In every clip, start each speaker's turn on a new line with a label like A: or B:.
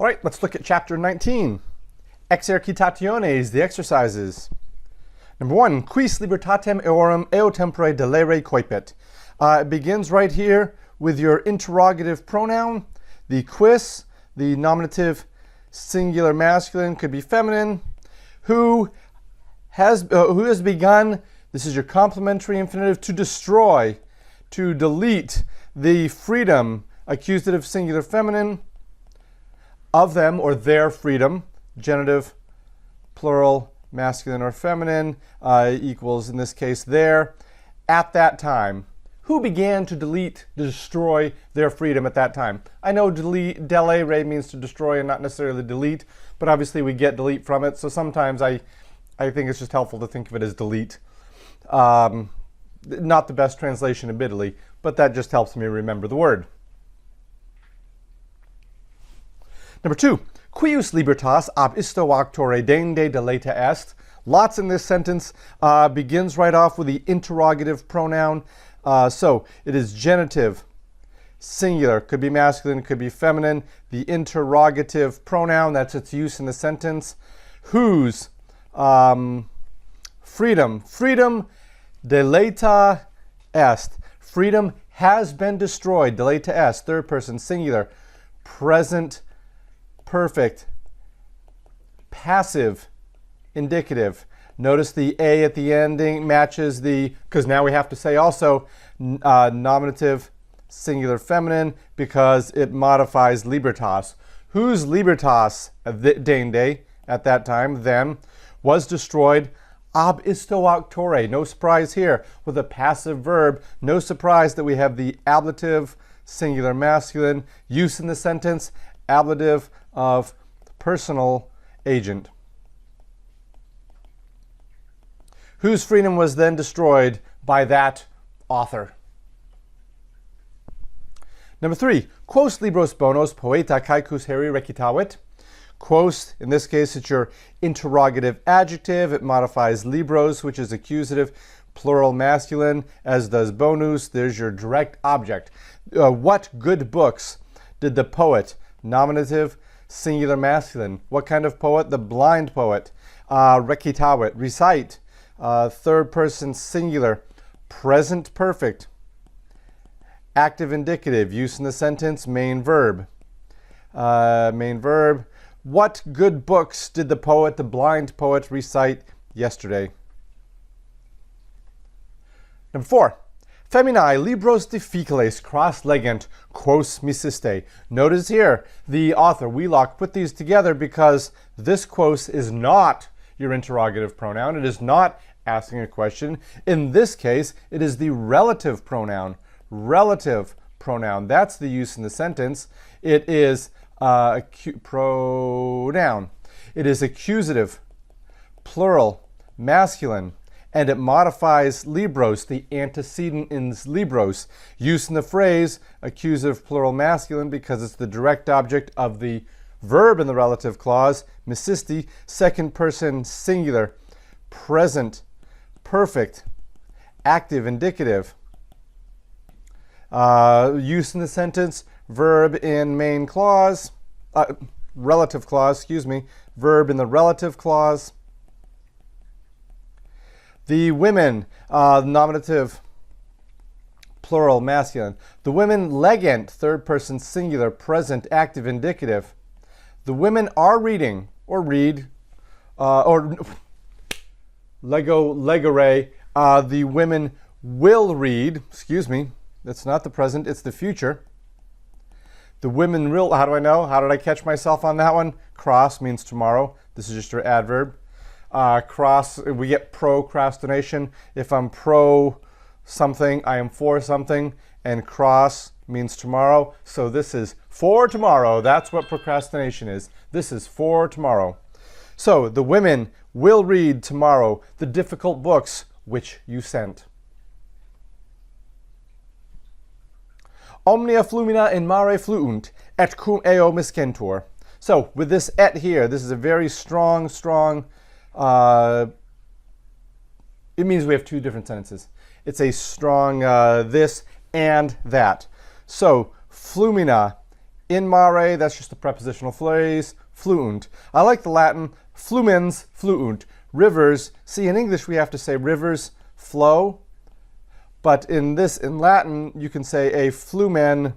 A: All right, let's look at chapter 19. Exercitationes, the exercises. Number 1, quis libertatem eorum eo tempore delere coipet. It begins right here with your interrogative pronoun. The quis, the nominative singular masculine, could be feminine. Who has begun, this is your complementary infinitive, to destroy, to delete the freedom, accusative singular feminine, of them or their freedom, genitive, plural, masculine or feminine, equals in this case their, at that time. Who began to delete, destroy their freedom at that time? I know delere means to destroy and not necessarily delete, but obviously we get delete from it, so sometimes I think it's just helpful to think of it as delete. Not the best translation, admittedly, but that just helps me remember the word. Number 2, Quius libertas ab isto actore dende deleta est. Lots in this sentence. Begins right off with the interrogative pronoun. So it is genitive, singular, could be masculine, could be feminine. The interrogative pronoun, that's its use in the sentence. Whose freedom deleta est. Freedom has been destroyed. Deleta est, third person, singular, present perfect, passive, indicative. Notice the A at the ending matches the, because now we have to say also nominative singular feminine because it modifies libertas. Whose libertas, dende, at that time, then, was destroyed ab isto actore. No surprise here with a passive verb. No surprise that we have the ablative singular masculine use in the sentence, ablative of personal agent. Whose freedom was then destroyed by that author. Number 3, quos libros bonos poeta caecus heri recitavit. Quos, in this case, it's your interrogative adjective. It modifies libros, which is accusative, plural masculine, as does bonus. There's your direct object. What good books did the poet, nominative, singular masculine. What kind of poet? The blind poet. Recitavit, recite. Third person singular. Present perfect. Active indicative. Use in the sentence. Main verb. Main verb. What good books did the poet, the blind poet, recite yesterday? Number 4. Feminae libros difficiles cras legent quos misiste. Notice here, the author, Wheelock, put these together because this quos is not your interrogative pronoun. It is not asking a question. In this case, it is the relative pronoun. Relative pronoun. That's the use in the sentence. It is pronoun. It is accusative, plural, masculine. And it modifies libros, the antecedent in libros. Use in the phrase accusative plural masculine because it's the direct object of the verb in the relative clause, misisti, second person singular, present, perfect, active, indicative. Use in the sentence, verb in main clause, relative clause, excuse me, verb in the relative clause. The women, nominative, plural, masculine. The women legent, third person singular, present, active, indicative. The women are reading, or read, or legere. The women will read, excuse me, that's not the present, it's the future. The women will, how do I know? How did I catch myself on that one? Cross means tomorrow. This is just your adverb. Cross, we get procrastination. If I'm pro something, I am for something, and cross means tomorrow. So this is for tomorrow. That's what procrastination is. This is for tomorrow. So the women will read tomorrow the difficult books which you sent. Omnia flumina in mare fluunt, et cum eo miscentur. So with this et here, this is a very strong, it means we have two different sentences. It's a strong this and that. So flumina In mare, that's just a prepositional phrase. Fluent. I like the Latin. Flumens, fluent. Rivers. See, in English we have to say rivers flow. But in Latin, you can say a flumen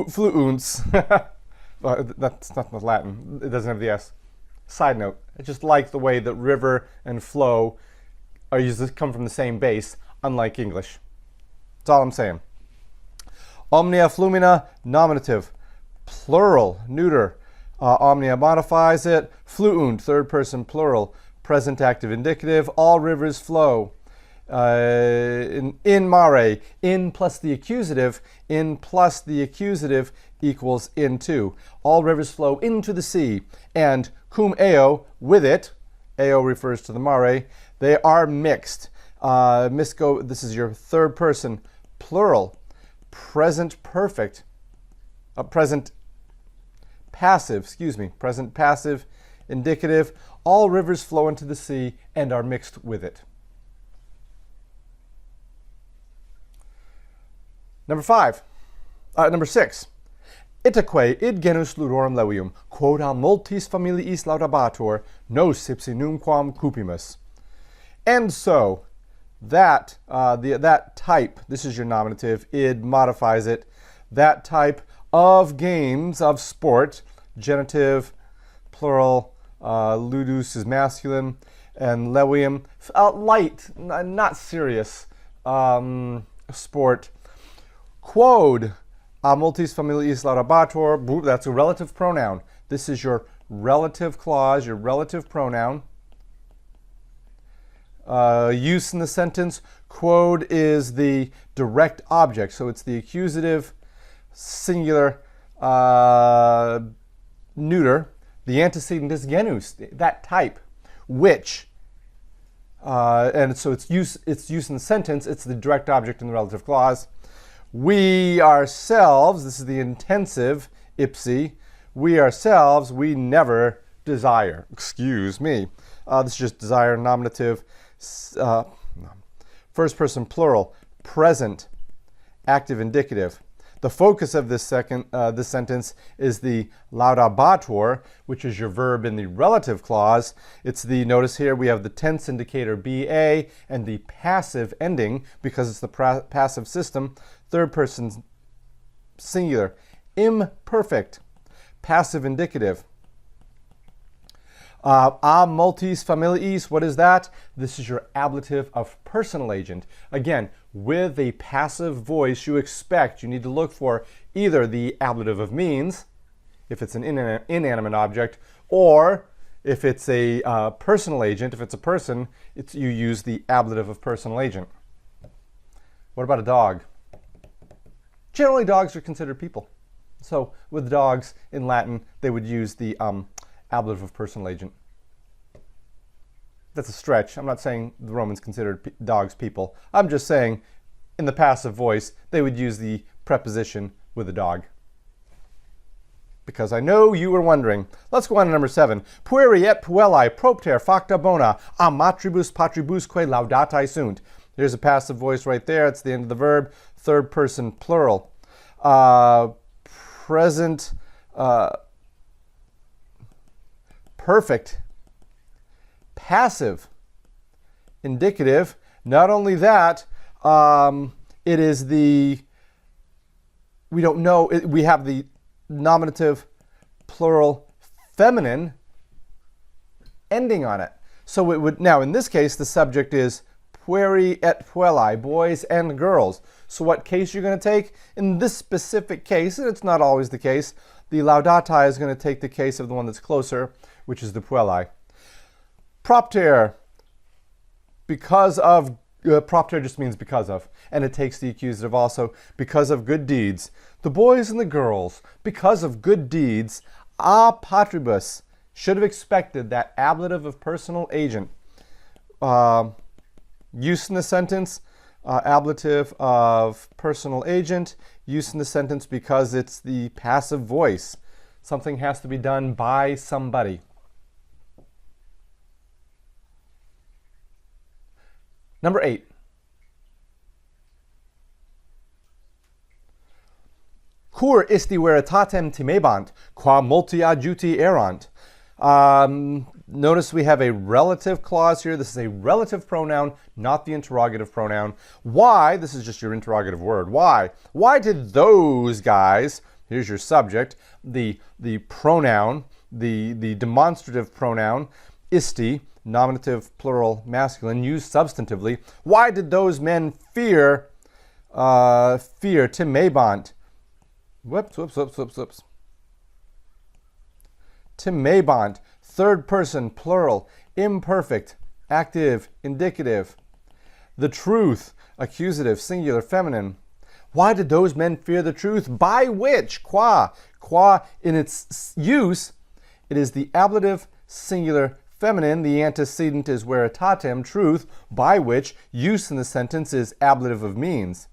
A: fluunts. Well, that's not the Latin. It doesn't have the S. Side note, I just like the way that river and flow are used, come from the same base, unlike English. That's all I'm saying. Omnia flumina, nominative. Plural, neuter. Omnia modifies it. Fluunt, third person plural. Present active indicative. All rivers flow. In mare, in plus the accusative. In plus the accusative equals into. All rivers flow into the sea. And cum eo, with it. Eo refers to the mare. They are mixed. This is your third person plural. Present perfect. Present passive, present passive indicative. All rivers flow into the sea and are mixed with it. Number 6. Itaque id genus ludorum levium, quod a multis familiis laudabatur, nos ipsi numquam cupimus. And so, that type, this is your nominative, id modifies it, that type of games, of sport, genitive, plural, ludus is masculine, and levium, light, not serious, sport. Quod a multis familiis laudabatur, that's a relative pronoun. This is your relative clause, your relative pronoun. Use in the sentence, quod is the direct object, so it's the accusative, singular, neuter. The antecedent is genus, that type, which, and so its use in the sentence, it's the direct object in the relative clause. We ourselves, this is the intensive, ipsi, we ourselves, we never desire. Excuse me. This is just desire, nominative, first person plural, present, active indicative. The focus of this sentence is the laudabatur, which is your verb in the relative clause. It's the, notice here we have the tense indicator BA and the passive ending because it's the passive system. Third person singular, imperfect, passive indicative. A multis familiis, what is that? This is your ablative of personal agent. Again, with a passive voice, you need to look for either the ablative of means, if it's an inanimate object, or if it's a personal agent, if it's a person, you use the ablative of personal agent. What about a dog? Generally, dogs are considered people. So with dogs in Latin, they would use the ablative of personal agent. That's a stretch. I'm not saying the Romans considered dogs people. I'm just saying in the passive voice, they would use the preposition with a dog. Because I know you were wondering. Let's go on to number 7. Pueri et puellae propter facta bona a matribus patribusque laudatae sunt. There's a passive voice right there. It's the end of the verb. Third person plural. Present perfect passive indicative. Not only that, it is the, we don't know, we have the nominative plural feminine ending on it. So it would, now in this case, the subject is pueri et puellae, boys and girls. So what case you're going to take? In this specific case, and it's not always the case, the laudatae is going to take the case of the one that's closer, which is the puellae. Propter, because of, propter just means because of, and it takes the accusative also, because of good deeds. The boys and the girls, because of good deeds, a patribus, should have expected that ablative of personal agent. Use in the sentence, ablative of personal agent. Use in the sentence because it's the passive voice. Something has to be done by somebody. Number 8. Cur isti veritatem timebant, qua multi adjuti erant. Notice we have a relative clause here. This is a relative pronoun, not the interrogative pronoun. Why? This is just your interrogative word. Why? Why did those guys, here's your subject, the pronoun, the demonstrative pronoun, isti, nominative plural masculine, used substantively. Why did those men fear timebant? Whoops. Timebant, third person, plural, imperfect, active, indicative. The truth, accusative, singular, feminine. Why did those men fear the truth? By which? Qua. Qua, in its use, it is the ablative, singular, feminine. The antecedent is veritatem, truth, by which. Use in the sentence is ablative of means.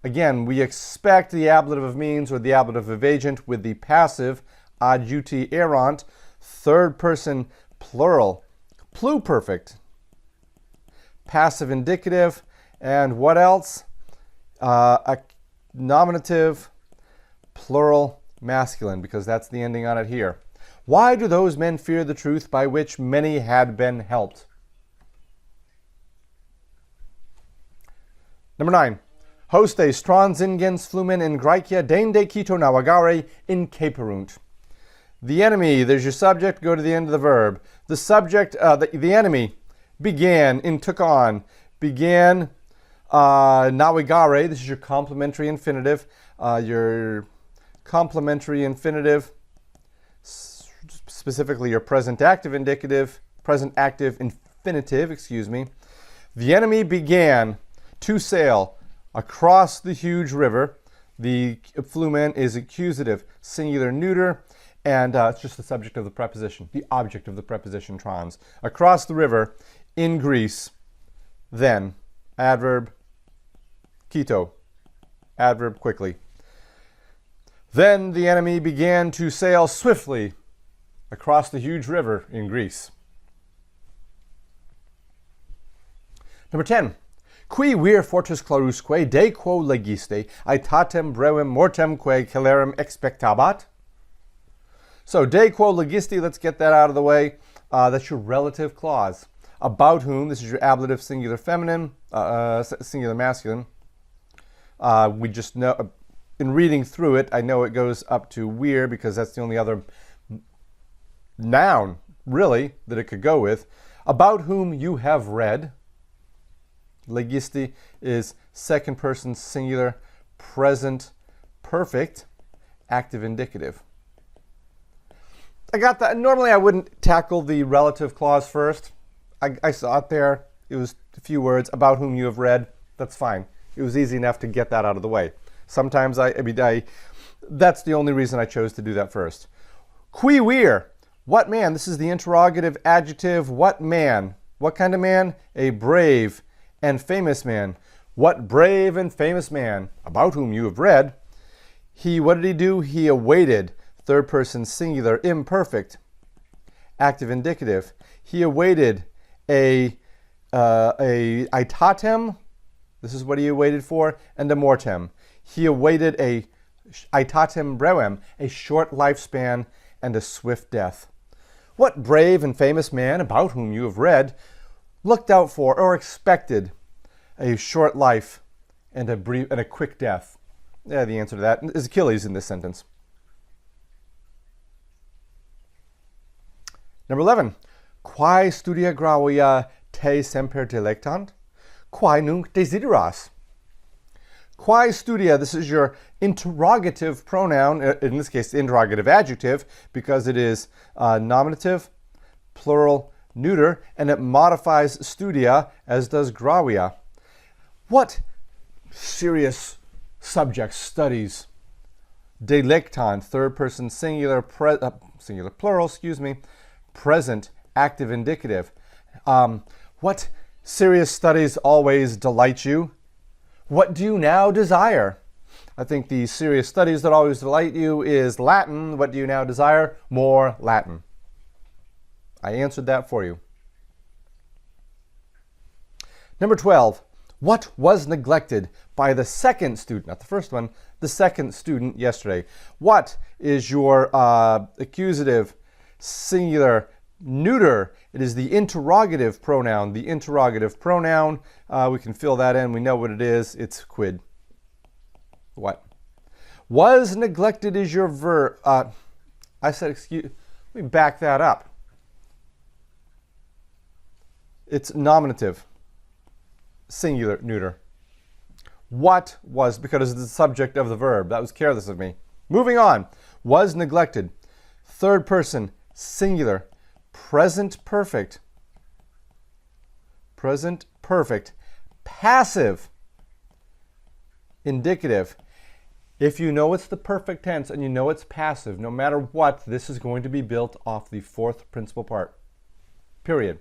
A: Again, we expect the ablative of means or the ablative of agent with the passive, adjuti erant, third person plural, pluperfect, passive indicative, and what else? A nominative plural masculine, because that's the ending on it here. Why do those men fear the truth by which many had been helped? Number 9. Hoste stranzingens flumen in Graecia dende Quito navigare incaperunt. The enemy, there's your subject, go to the end of the verb. The subject, the enemy began, took on, began navigare, this is your complementary infinitive. Specifically your present active infinitive. The enemy began to sail across the huge river. The flumen is accusative, singular neuter, and it's just the subject of the preposition, the object of the preposition trans. Across the river in Greece, then, adverb, Quito, adverb, quickly. Then the enemy began to sail swiftly across the huge river in Greece. Number 10. Qui vir fortis clarusque de quo legiste aetatem brevem mortem quae celerem expectabat. So de quo legisti, let's get that out of the way. That's your relative clause. About whom, this is your ablative singular feminine, singular masculine. We just know, in reading through it, I know it goes up to vir because that's the only other noun, really, that it could go with. About whom you have read. Legisti is second person singular, present, perfect, active indicative. I got that. Normally I wouldn't tackle the relative clause first. I saw it there. It was a few words, about whom you have read. That's fine. It was easy enough to get that out of the way. Sometimes that's the only reason I chose to do that first. Qui vir, what man? This is the interrogative adjective. What man? What kind of man? A brave and famous man. What brave and famous man, about whom you have read. What did he do? He awaited, third person singular, imperfect, active indicative. He awaited a aetatem, this is what he awaited for, and a mortem. He awaited a aetatem brevem, a short lifespan and a swift death. What brave and famous man, about whom you have read, looked out for or expected a short life and a quick death? Yeah, the answer to that is Achilles in this sentence. Number 11. Quae studia gravia te semper delectant? Quae nunc desideras? Quae studia, this is your interrogative pronoun, in this case interrogative adjective, because it is nominative, plural, neuter, and it modifies studia, as does gravia. What serious subject studies delectant, third person singular, singular plural, present, active indicative. What serious studies always delight you? What do you now desire? I think the serious studies that always delight you is Latin. What do you now desire? More Latin. I answered that for you. Number 12. What was neglected by the second student, not the first one, the second student yesterday? What is your accusative singular neuter? It is the interrogative pronoun. The interrogative pronoun, we can fill that in. We know what it is. It's quid. What? Was neglected is your verb. I said, excuse, let me back that up. It's nominative, singular, neuter. What was, because it's the subject of the verb. That was careless of me. Moving on. Was neglected. Third person, singular, present perfect. Present perfect. Passive, indicative. If you know it's the perfect tense and you know it's passive, no matter what, this is going to be built off the fourth principal part. Period.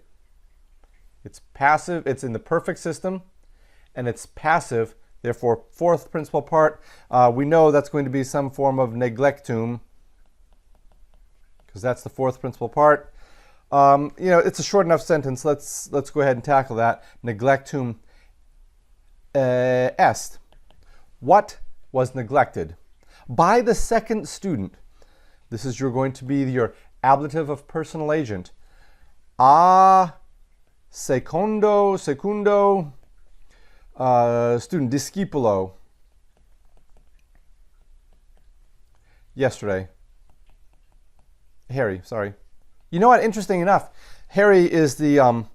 A: It's passive, it's in the perfect system, and it's passive. Therefore, fourth principal part, we know that's going to be some form of neglectum, because that's the fourth principal part. It's a short enough sentence. Let's go ahead and tackle that. Neglectum est. What was neglected by the second student? This is going to be your ablative of personal agent. Secundo, student, discipulo. Yesterday. Harry, sorry. You know what? Interesting enough, Harry is the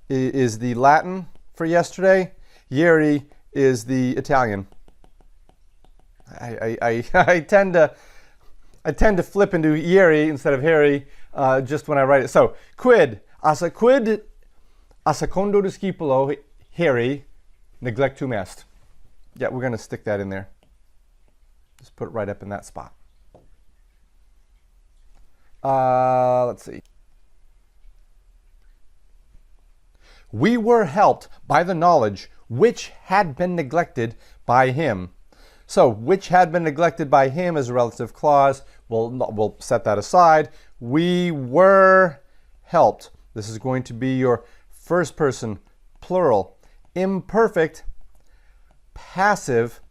A: Latin for yesterday. Ieri is the Italian. I tend to flip into ieri instead of Harry just when I write it. So quid a secondo discipulo Harry neglectum est. Yeah, we're going to stick that in there. Just put it right up in that spot. Let's see. We were helped by the knowledge which had been neglected by him. So, which had been neglected by him is a relative clause. We'll set that aside. We were helped. This is going to be your first person plural. Imperfect, passive,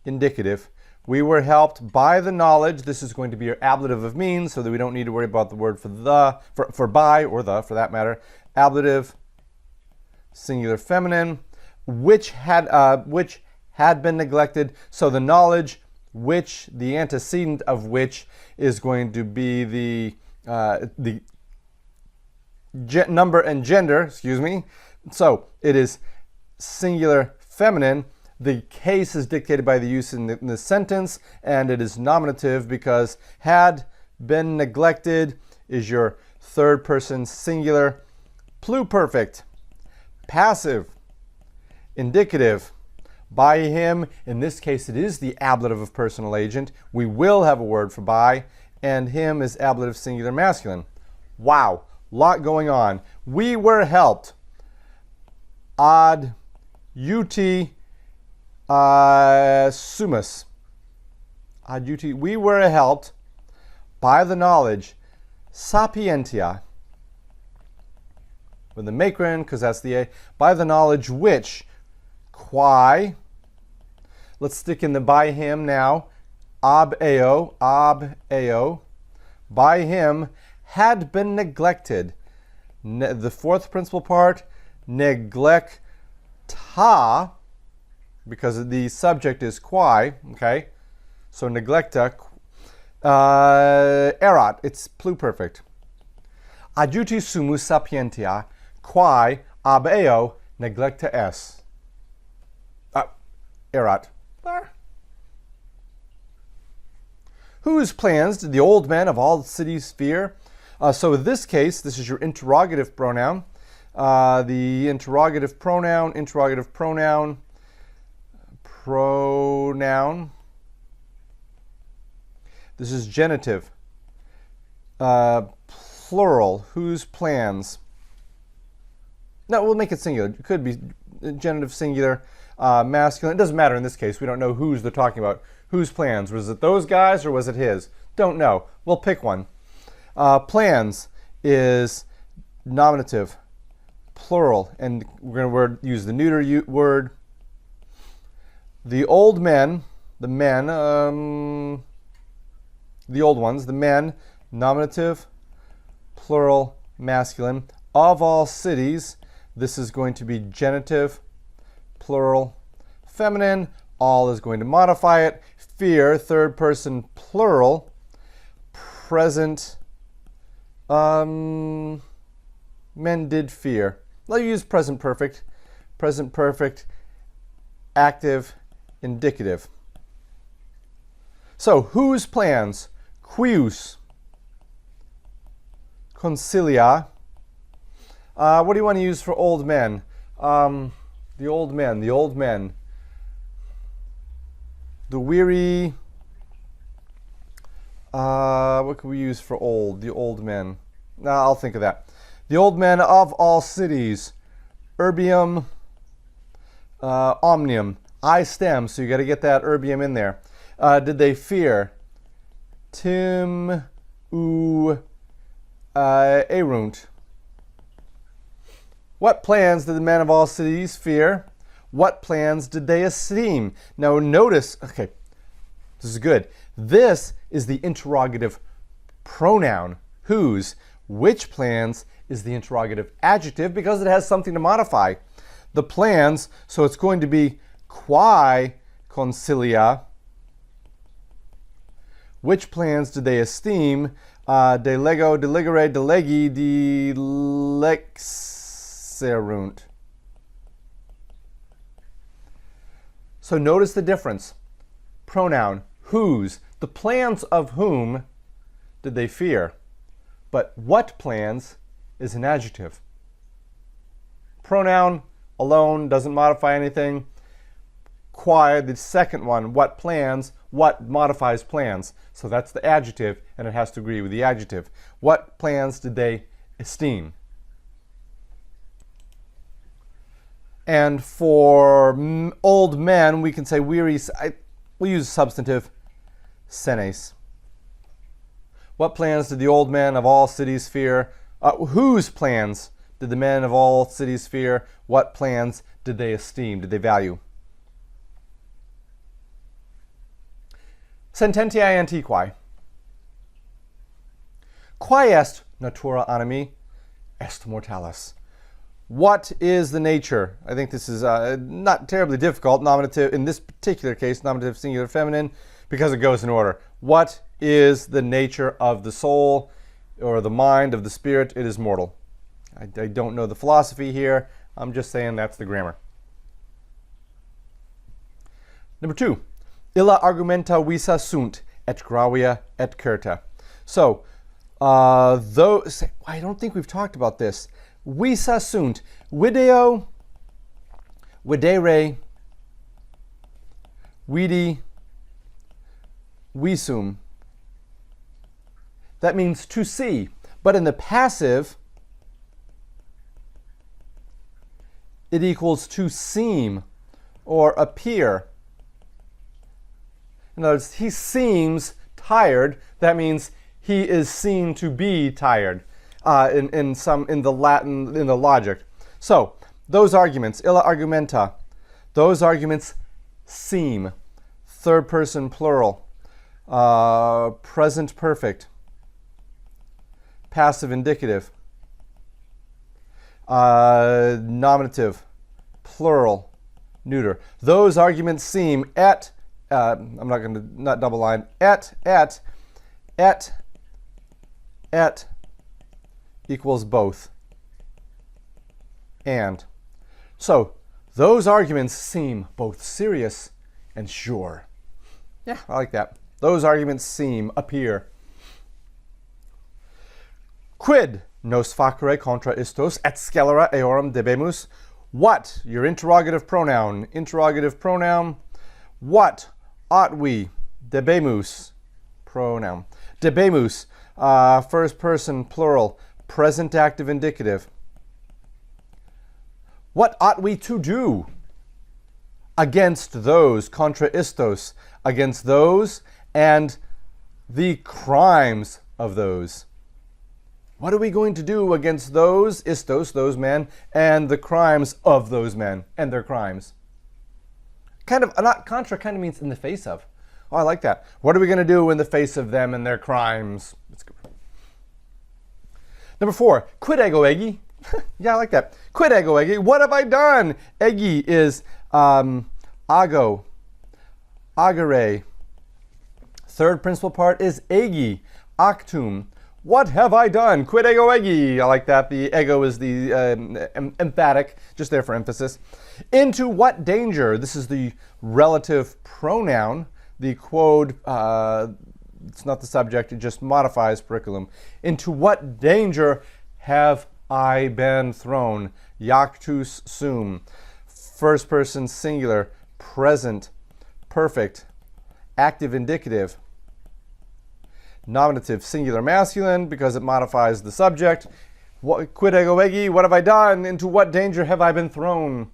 A: indicative. We were helped by the knowledge. This is going to be your ablative of means, so that we don't need to worry about the word for by or the, for that matter. Ablative, singular feminine, which had been neglected. So the knowledge, which, the antecedent of which is going to be the number and gender, excuse me. So it is singular feminine. The case is dictated by the use in the sentence, and it is nominative because had been neglected is your third person singular pluperfect, passive, indicative. By him, in this case, it is the ablative of personal agent. We will have a word for by, and him is ablative singular masculine. Wow, lot going on. We were helped. Ad uti sumus. Ad uti, we were helped by the knowledge. Sapientia. With the macron, because that's the A. By the knowledge which. Quae. Let's stick in the by him now. Ab eo. By him had been neglected. The fourth principal part, neglecta, because the subject is quae, okay? So neglecta, erat, it's pluperfect. Adjuti sumus sapientia, quae ab eo neglecta es. Erat. Whose plans did the old men of all cities fear? So in this case, this is your interrogative pronoun. The interrogative pronoun. This is genitive. Plural. Whose plans? No, we'll make it singular. It could be genitive singular. Masculine. It doesn't matter in this case. We don't know whose they're talking about. Whose plans? Was it those guys or was it his? Don't know. We'll pick one. Plans is nominative. plural, and we're going to use the neuter word. The old men, the men, the old ones, the men, nominative, plural, masculine, of all cities. This is going to be genitive, plural, feminine. All is going to modify it. Fear, third person, plural, present. Men did fear. Let's use present perfect. Present perfect, active, indicative. So, whose plans? Quius. Concilia. What do you want to use for old men? The old men, the old men. The weary. What can we use for old? The old men. I'll think of that. The old men of all cities. Urbium. Omnium. I stem, so you got to get that urbium in there. Did they fear? Tim u erunt. What plans did the men of all cities fear? What plans did they esteem? Now notice, okay, this is good. This is the interrogative pronoun, whose. Which plans is the interrogative adjective because it has something to modify. The plans, so it's going to be quae concilia. Which plans did they esteem? Delego, delegere, delegi, delexerunt. So notice the difference. Pronoun, whose. The plans of whom did they fear? But what plans is an adjective. Pronoun alone doesn't modify anything. Quae, the second one, what plans, what modifies plans. So that's the adjective, and it has to agree with the adjective. What plans did they esteem? And for old men, we can say weary, we'll use substantive, senes. What plans did the old men of all cities fear? Whose plans did the men of all cities fear? What plans did they esteem? Did they value? Sententiae antiquae. Quae est natura animi est mortalis. What is the nature? I think this is not terribly difficult. Nominative, in this particular case, nominative singular feminine, because it goes in order. What is the nature of the soul or the mind of the spirit? It is mortal. I don't know the philosophy here. I'm just saying that's the grammar. Number 2. Illa argumenta visa sunt et gravia et certa. So, those, I don't think we've talked about this. Visa sunt, video, videre, vidi, visum. That means to see. But in the passive, it equals to seem or appear. In other words, he seems tired. That means he is seen to be tired in the Latin, in the logic. So those arguments, illa argumenta, those arguments seem. Third person plural. Present perfect. Passive indicative. Nominative. Plural. Neuter. Those arguments seem at I'm not going to, not double line, et equals both. And. So, those arguments seem both serious and sure. Yeah, I like that. Those arguments seem, appear. Quid nos facere contra istos et scelera eorum debemus? What? Your interrogative pronoun. Interrogative pronoun. What ought we? Debemus. Pronoun. Debemus. First person plural. Present active indicative. What ought we to do? Against those. Contra istos. Against those and the crimes of those. What are we going to do against those, istos, those men, and the crimes of those men and their crimes? Kind of, not contra, kind of means in the face of. Oh, I like that. What are we going to do in the face of them and their crimes? Let's go. Number 4, quid ego egi. Yeah, I like that. Quid ego egi. What have I done? Egi is ago, agere. Third principal part is egi, actum. What have I done? Quid ego egi. I like that. The ego is the emphatic, just there for emphasis. Into what danger? This is the relative pronoun. The quod, it's not the subject, it just modifies periculum. Into what danger have I been thrown? Iactus sum. First person singular, present, perfect, active indicative. Nominative singular masculine because it modifies the subject. Quid ego egi, what have I done? Into what danger have I been thrown?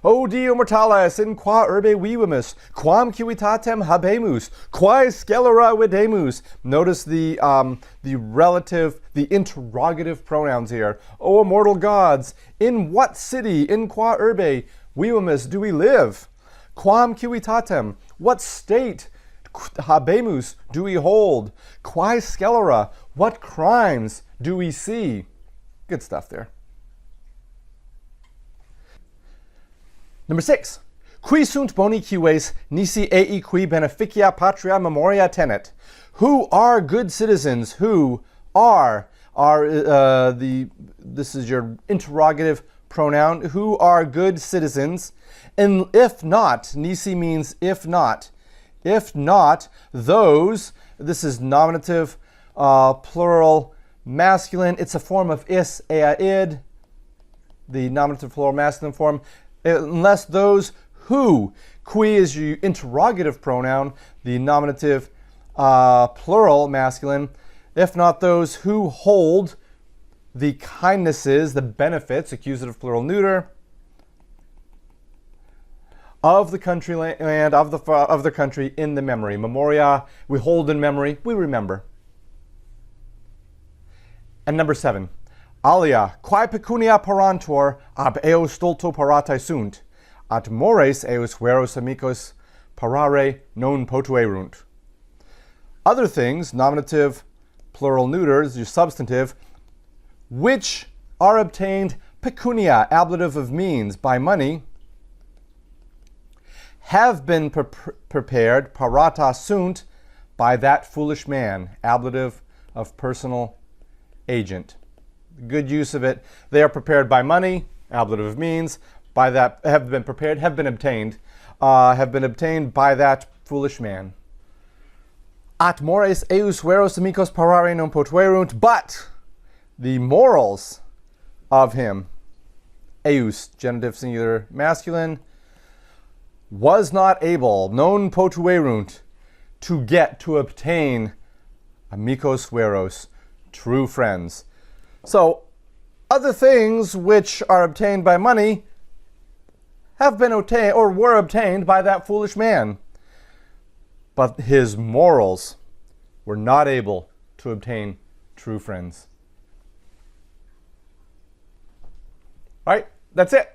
A: O Dio mortalis, in qua urbe vivimus, quam civitatem habemus, quae scelera videmus. Notice the relative, the interrogative pronouns here. O immortal gods, in what city, in qua urbe vivimus do we live? Quam civitatem, what state habemus do we hold? Quae scelera, what crimes do we see? Good stuff there. Number 6, qui sunt boni cives nisi ei qui beneficia patria memoria tenet. Who are good citizens? Who are this is your interrogative pronoun. Who are good citizens? And if not, nisi means if not. If not, those, this is nominative, plural, masculine. It's a form of is, ea, id, the nominative plural masculine form. Unless those who, qui is your interrogative pronoun, the nominative plural masculine, if not those who hold the kindnesses, the benefits, accusative plural neuter, of the country land, of the country in the memory. Memoria, we hold in memory, we remember. And number 7. Alia, quae pecunia parantor ab eo stulto paratae sunt, at mores eos veros amicos parare non potuerunt. Other things, nominative, plural neuter, is your substantive, which are obtained pecunia, ablative of means, by money, have been prepared, parata sunt, by that foolish man, ablative of personal agent. Good use of it. They are prepared by money, ablative of means, by that, have been prepared, have been obtained by that foolish man. At mores eus veros amicos parare non potuerunt, but the morals of him, eus, genitive singular masculine, was not able, non potuerunt, to obtain amicos veros, true friends. So, other things which are obtained by money have been obtained or were obtained by that foolish man. But his morals were not able to obtain true friends. All right, that's it.